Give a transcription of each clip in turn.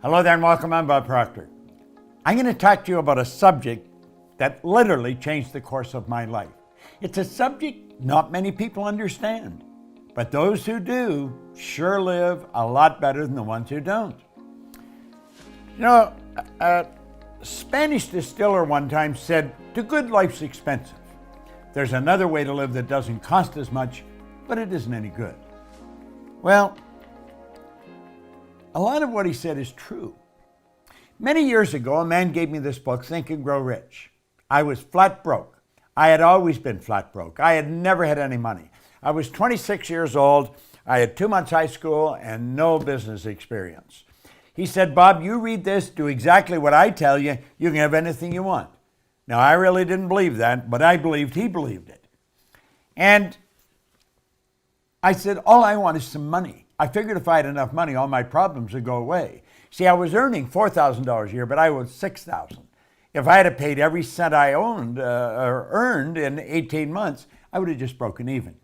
Hello there and welcome. I'm Bob Proctor. I'm going to talk to you about a subject that literally changed the course of my life. It's a subject not many people understand, but those who do sure live a lot better than the ones who don't. You know, a Spanish distiller one time said, "The good life's expensive. There's another way to live that doesn't cost as much, but it isn't any good." Well, a lot of what he said is true. Many years ago, a man gave me this book, Think and Grow Rich. I was flat broke. I had always been flat broke. I had never had any money. I was 26 years old. I had 2 months high school and no business experience. He said, "Bob, you read this, do exactly what I tell you, you can have anything you want." Now, I really didn't believe that, but I believed he believed it. And I said, all I want is some money. I figured if I had enough money, all my problems would go away. See, I was earning $4,000 a year, but I owed $6,000. If I had paid every cent I owned or earned in 18 months, I would have just broken even.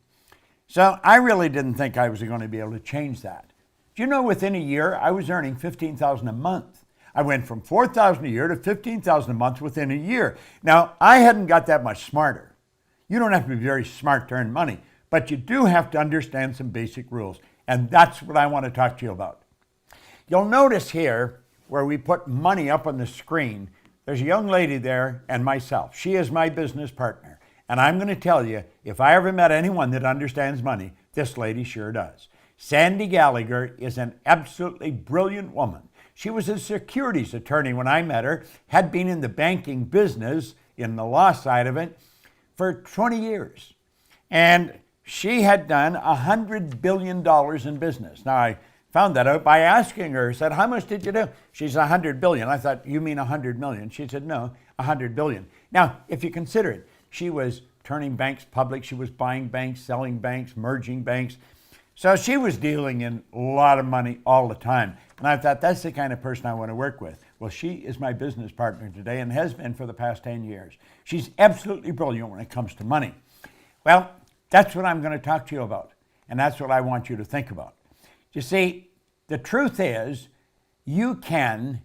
So I really didn't think I was going to be able to change that. Do you know, within a year, I was earning $15,000 a month. I went from $4,000 a year to $15,000 a month within a year. Now, I hadn't got that much smarter. You don't have to be very smart to earn money, but you do have to understand some basic rules. And that's what I want to talk to you about. You'll notice here where we put money up on the screen, there's a young lady there and myself. She is my business partner. And I'm going to tell you, if I ever met anyone that understands money, this lady sure does. Sandy Gallagher is an absolutely brilliant woman. She was a securities attorney when I met her, had been in the banking business, in the law side of it, for 20 years. And she had done $100 billion in business. Now, I found that out by asking her. I said, "How much did you do?" She said, $100 billion. I thought, "You mean 100 million?" She said, "No, 100 billion. Now, if you consider it, she was turning banks public. She was buying banks, selling banks, merging banks. So she was dealing in a lot of money all the time. And I thought, that's the kind of person I want to work with. Well, she is my business partner today and has been for the past 10 years. She's absolutely brilliant when it comes to money. Well, that's what I'm going to talk to you about. And that's what I want you to think about. You see, the truth is, you can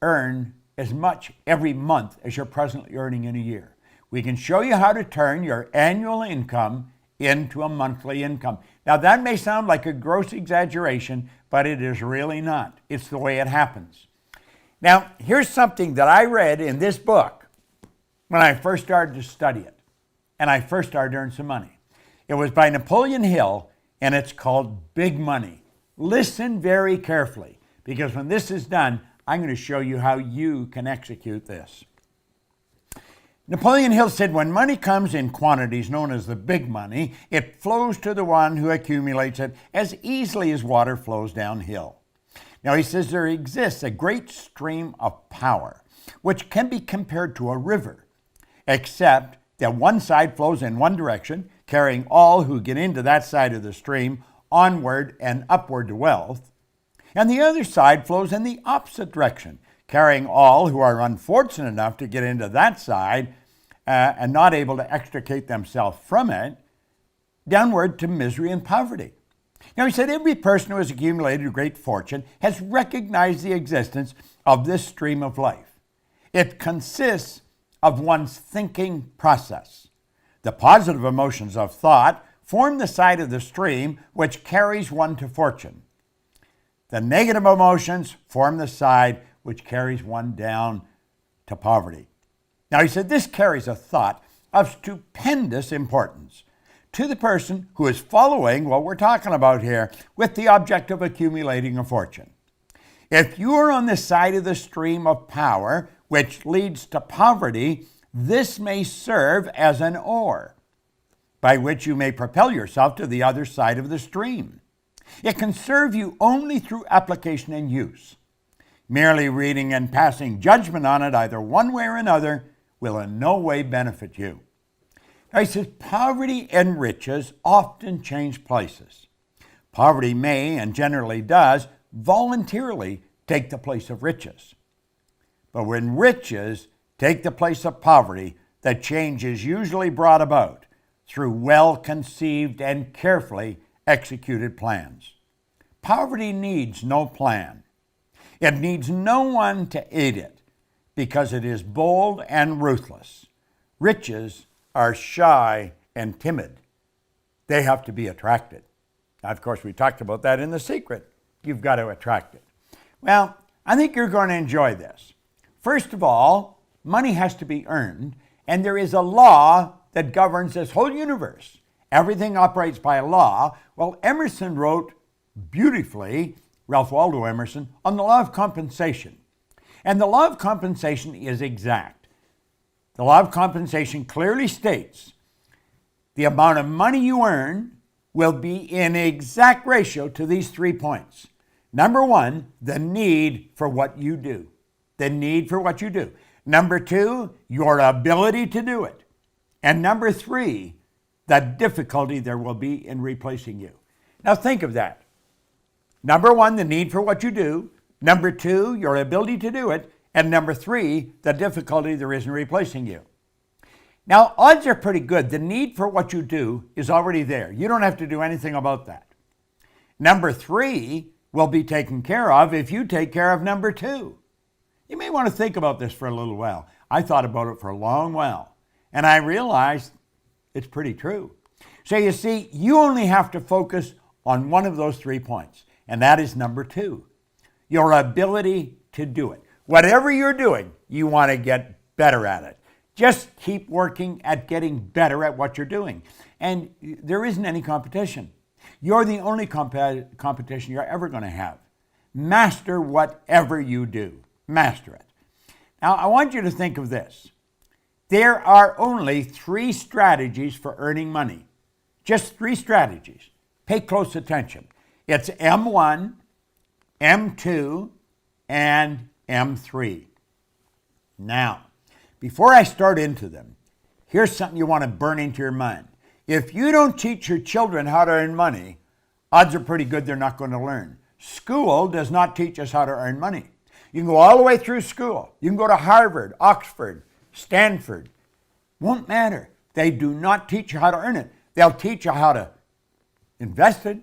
earn as much every month as you're presently earning in a year. We can show you how to turn your annual income into a monthly income. Now, that may sound like a gross exaggeration, but it is really not. It's the way it happens. Now, here's something that I read in this book when I first started to study it, and I first started to earn some money. It was by Napoleon Hill, and it's called Big Money. Listen very carefully, because when this is done, I'm going to show you how you can execute this. Napoleon Hill said, "When money comes in quantities known as the big money, it flows to the one who accumulates it as easily as water flows downhill." Now, he says there exists a great stream of power, which can be compared to a river, except that one side flows in one direction, carrying all who get into that side of the stream onward and upward to wealth, and the other side flows in the opposite direction, carrying all who are unfortunate enough to get into that side and not able to extricate themselves from it, downward to misery and poverty. Now, he said every person who has accumulated a great fortune has recognized the existence of this stream of life. It consists of one's thinking process. The positive emotions of thought form the side of the stream which carries one to fortune. The negative emotions form the side which carries one down to poverty. Now, he said this carries a thought of stupendous importance to the person who is following what we're talking about here with the object of accumulating a fortune. If you are on the side of the stream of power which leads to poverty, this may serve as an oar by which you may propel yourself to the other side of the stream. It can serve you only through application and use. Merely reading and passing judgment on it either one way or another will in no way benefit you. Now, he says poverty and riches often change places. Poverty may, and generally does, voluntarily take the place of riches. But when riches take the place of poverty, the change is usually brought about through well-conceived and carefully executed plans. Poverty needs no plan. It needs no one to aid it because it is bold and ruthless. Riches are shy and timid. They have to be attracted. Now, of course, we talked about that in The Secret. You've got to attract it. Well, I think you're going to enjoy this. First of all, money has to be earned, and there is a law that governs this whole universe. Everything operates by a law. Well, Emerson wrote beautifully, Ralph Waldo Emerson, on the law of compensation. And the law of compensation is exact. The law of compensation clearly states the amount of money you earn will be in exact ratio to these 3 points. Number one, the need for what you do. The need for what you do. Number two, your ability to do it. And number three, the difficulty there will be in replacing you. Now think of that. Number one, the need for what you do. Number two, your ability to do it. And number three, the difficulty there is in replacing you. Now, odds are pretty good. The need for what you do is already there. You don't have to do anything about that. Number three will be taken care of if you take care of number two. You may want to think about this for a little while. I thought about it for a long while, and I realized it's pretty true. So you see, you only have to focus on one of those 3 points, and that is number two, your ability to do it. Whatever you're doing, you want to get better at it. Just keep working at getting better at what you're doing. And there isn't any competition. You're the only competition you're ever going to have. Master whatever you do. Master it. Now, I want you to think of this. There are only 3 strategies for earning money. Just 3 strategies. Pay close attention. It's M1, M2, and M3. Now, before I start into them, here's something you want to burn into your mind. If you don't teach your children how to earn money, odds are pretty good they're not going to learn. School does not teach us how to earn money. You can go all the way through school. You can go to Harvard, Oxford, Stanford. Won't matter. They do not teach you how to earn it. They'll teach you how to invest it.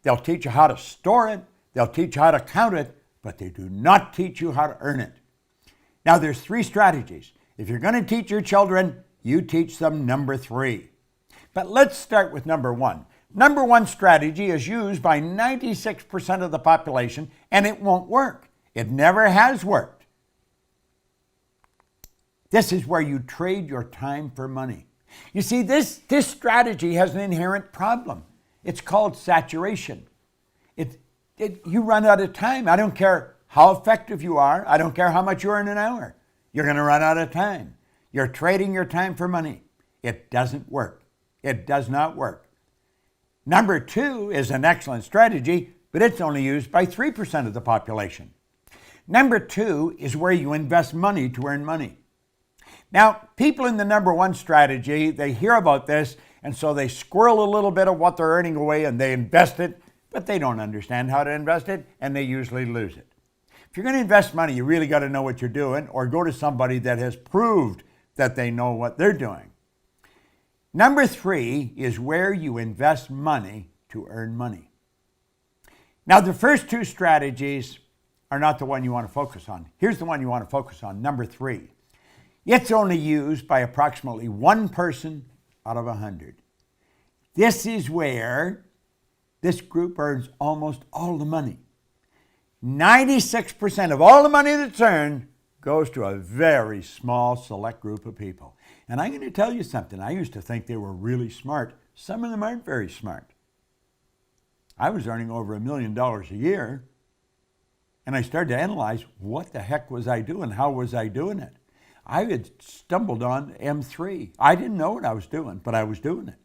They'll teach you how to store it. They'll teach you how to count it, but they do not teach you how to earn it. Now, there's 3 strategies. If you're going to teach your children, you teach them number 3. But let's start with number 1. Number 1 strategy is used by 96% of the population, and it won't work. It never has worked. This is where you trade your time for money. You see, this strategy has an inherent problem. It's called saturation. You run out of time. I don't care how effective you are. I don't care how much you earn an hour. You're going to run out of time. You're trading your time for money. It doesn't work. It does not work. Number 2 is an excellent strategy, but it's only used by 3% of the population. Number 2 is where you invest money to earn money. Now, people in the number 1 strategy, they hear about this, and so they squirrel a little bit of what they're earning away and they invest it, but they don't understand how to invest it, and they usually lose it. If you're going to invest money, you really got to know what you're doing, or go to somebody that has proved that they know what they're doing. Number 3 is where you invest money to earn money. Now, the first 2 strategies are not the one you want to focus on. Here's the one you want to focus on, number 3. It's only used by approximately 1 person out of 100. This is where this group earns almost all the money. 96% of all the money that's earned goes to a very small select group of people. And I'm going to tell you something. I used to think they were really smart. Some of them aren't very smart. I was earning over $1 million a year, and I started to analyze what the heck was I doing? How was I doing it? I had stumbled on M3. I didn't know what I was doing, but I was doing it.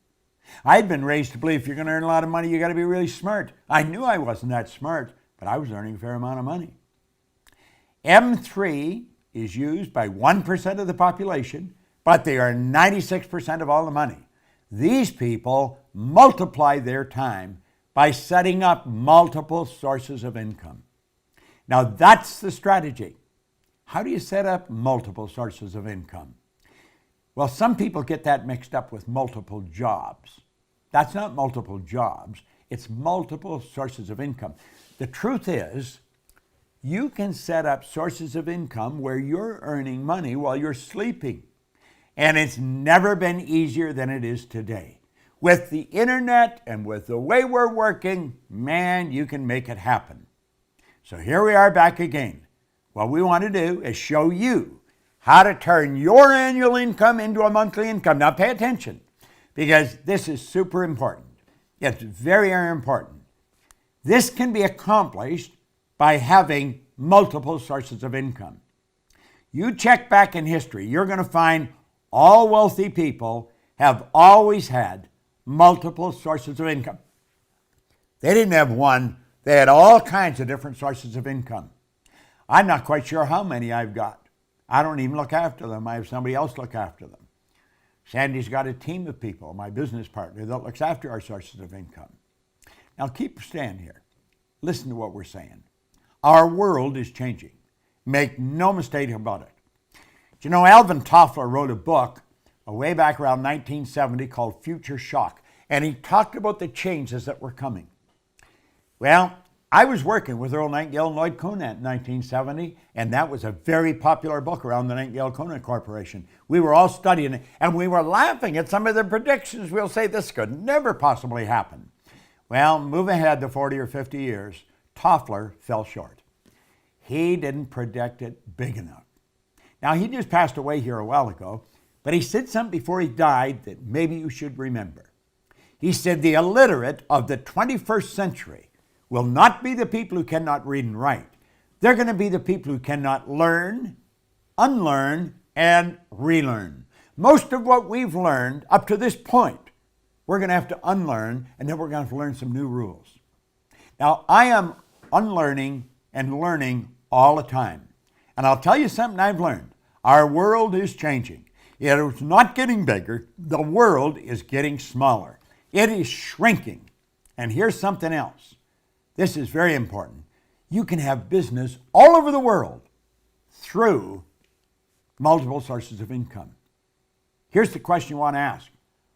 I had been raised to believe if you're going to earn a lot of money, you got to be really smart. I knew I wasn't that smart, but I was earning a fair amount of money. M3 is used by 1% of the population, but they are 96% of all the money. These people multiply their time by setting up multiple sources of income. Now, that's the strategy. How do you set up multiple sources of income? Well, some people get that mixed up with multiple jobs. That's not multiple jobs. It's multiple sources of income. The truth is, You can set up sources of income where you're earning money while you're sleeping. And it's never been easier than it is today. With the internet and with the way we're working, man, you can make it happen. So here we are back again. What we want to do is show you how to turn your annual income into a monthly income. Now pay attention, because this is super important. It's very, very important. This can be accomplished by having multiple sources of income. You check back in history, you're going to find all wealthy people have always had multiple sources of income. They didn't have one, they had all kinds of different sources of income. I'm not quite sure how many I've got. I don't even look after them. I have somebody else look after them. Sandy's got a team of people, my business partner, that looks after our sources of income. Now keep stand here. Listen to what we're saying. Our world is changing. Make no mistake about it. You know, Alvin Toffler wrote a book way back around 1970 called Future Shock, and he talked about the changes that were coming. Well, I was working with Earl Nightingale and Lloyd Conant in 1970, and that was a very popular book around the Nightingale-Conant Corporation. We were all studying it, and we were laughing at some of the predictions. We'll say this could never possibly happen. Well, move ahead to 40 or 50 years, Toffler fell short. He didn't predict it big enough. Now, he just passed away here a while ago, but he said something before he died that maybe you should remember. He said the illiterate of the 21st century will not be the people who cannot read and write. They're going to be the people who cannot learn, unlearn, and relearn. Most of what we've learned up to this point, we're going to have to unlearn, and then we're going to have to learn some new rules. Now, I am unlearning and learning all the time. And I'll tell you something I've learned. Our world is changing. It is not getting bigger. The world is getting smaller. It is shrinking. And here's something else. This is very important. You can have business all over the world through multiple sources of income. Here's the question you want to ask.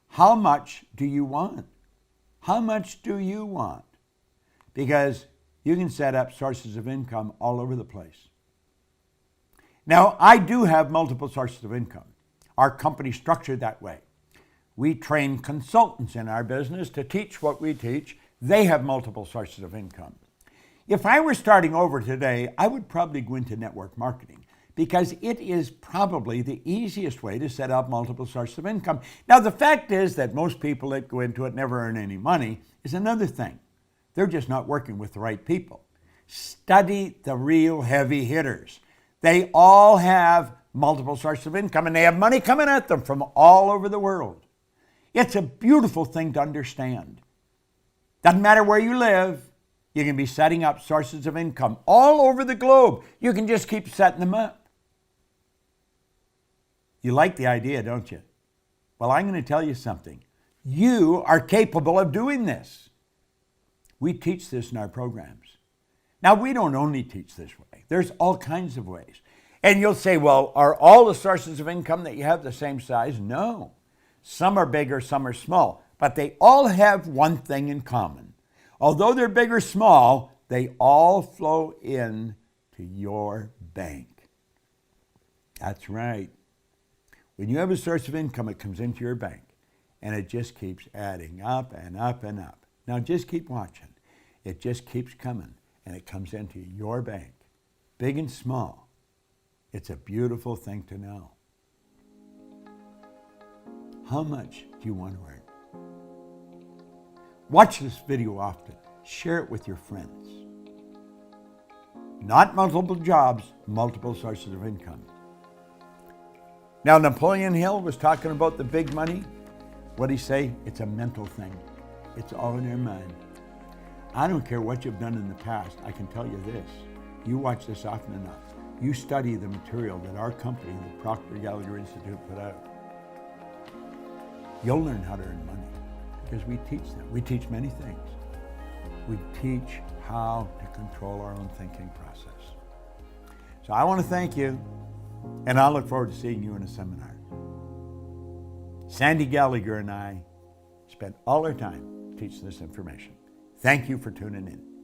How much do you want? How much do you want? Because you can set up sources of income all over the place. Now, I do have multiple sources of income. Our company's structured that way. We train consultants in our business to teach what we teach. They have multiple sources of income. If I were starting over today, I would probably go into network marketing because it is probably the easiest way to set up multiple sources of income. Now, the fact is that most people that go into it never earn any money is another thing. They're just not working with the right people. Study the real heavy hitters. They all have multiple sources of income, and they have money coming at them from all over the world. It's a beautiful thing to understand. Doesn't matter where you live, you can be setting up sources of income all over the globe. You can just keep setting them up. You like the idea, don't you? Well, I'm going to tell you something. You are capable of doing this. We teach this in our programs. Now, we don't only teach this way. There's all kinds of ways. And you'll say, well, are all the sources of income that you have the same size? No. Some are bigger, some are small. But they all have one thing in common. Although they're big or small, they all flow in to your bank. That's right. When you have a source of income, it comes into your bank. And it just keeps adding up and up and up. Now just keep watching. It just keeps coming. And it comes into your bank. Big and small. It's a beautiful thing to know. How much do you want to earn? Watch this video often. Share it with your friends. Not multiple jobs, multiple sources of income. Now, Napoleon Hill was talking about the big money. What did he say? It's a mental thing. It's all in your mind. I don't care what you've done in the past. I can tell you this. You watch this often enough. You study the material that our company, the Proctor Gallagher Institute, put out. You'll learn how to earn money because we teach them. We teach many things. We teach how to control our own thinking process. So I want to thank you, and I look forward to seeing you in a seminar. Sandy Gallagher and I spent all our time teaching this information. Thank you for tuning in.